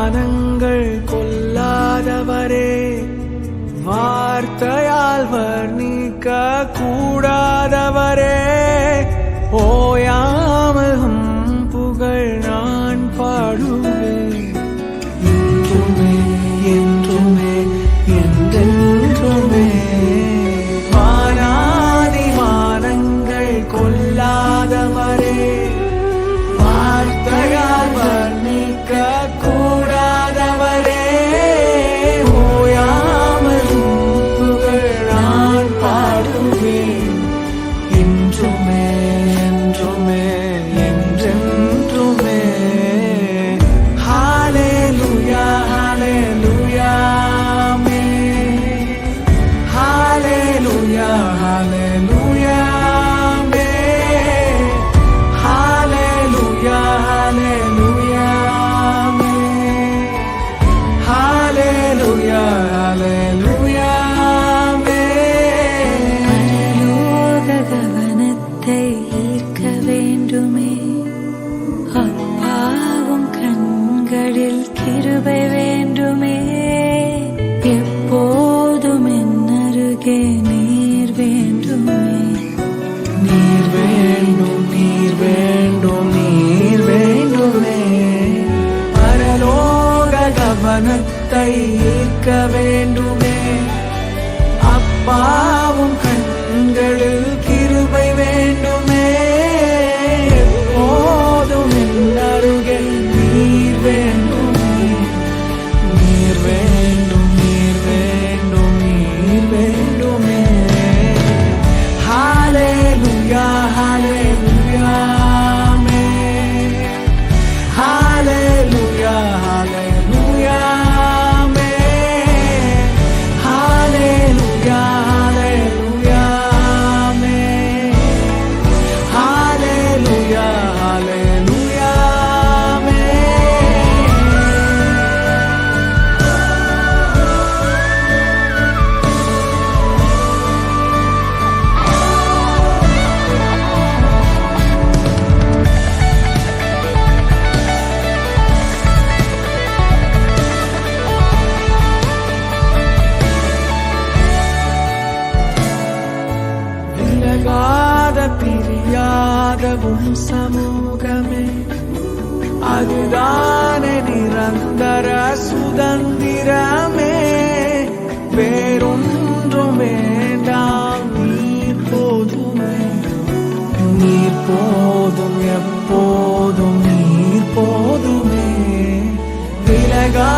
மானங்கள் கொல்லாதவரே, வார்த்தையால் வர்ணிக்க கூடாதவரே, ஓயாமல் புகழ் நான் பாடுவேன். என்றுமே என்றுமே என்றென்றுமே வானாதி வானங்கள் கொல்லாதவரே, வார்த்தையால் வர்ணிக்க கூடாதவரே, ஓயாமல் புகழ் நான் பாடுவேன். என்றுமே என்றுமே என்றென்றுமே. ஹல்லேலூயா ஹல்லேலூயா ஆமென். ஹல்லேலூயா ஹல்லேலூயா ஆமென். ஹல்லேலூயா ஹல்லேலூயா ஆமென். ஹல்லேலூயா ஹல்லேலூயா ஆமென். பரலோக கவனத்தை ஈர்க்க வேண்டுமே, அப்பாவும் கண்களில் கிருபை வேண்டுமே, எப்போதும் என் அருகே நீர் வேண்டுமே. நீர் வேண்டும் நீர் வேண்டும் நீர் வேண்டுமே, பரலோக கவனத்தை ஈர்க்க வேண்டுமே, அப்பாவும் கண்களில் கிருபை வேண்டுமே, எப்போதும் என் அருகில் நீர் வேண்டுமே. நீர் வேண்டும் நீர் வேண்டும் நீர் வேண்டுமே. ஹல்லேலூயா ஹல்லேலூயா ஆமென். ஹல்லேலூயா ஹல்லேலூயா ஆமென். ஹல்லேலூயா ஹல்லேலூயா ஆமென். ஹல்லேலூயா ஹல்லேலூயா ஆமென். விலகாத பிரியாத உம் சமூகமே, அதுதானே நிரந்தர சுதந்திரமே. வேறொன்றும் வேண்டாம், நீர் போதுமே. நீர் போதும் எப்போதும் நீர் போதுமே. விலகா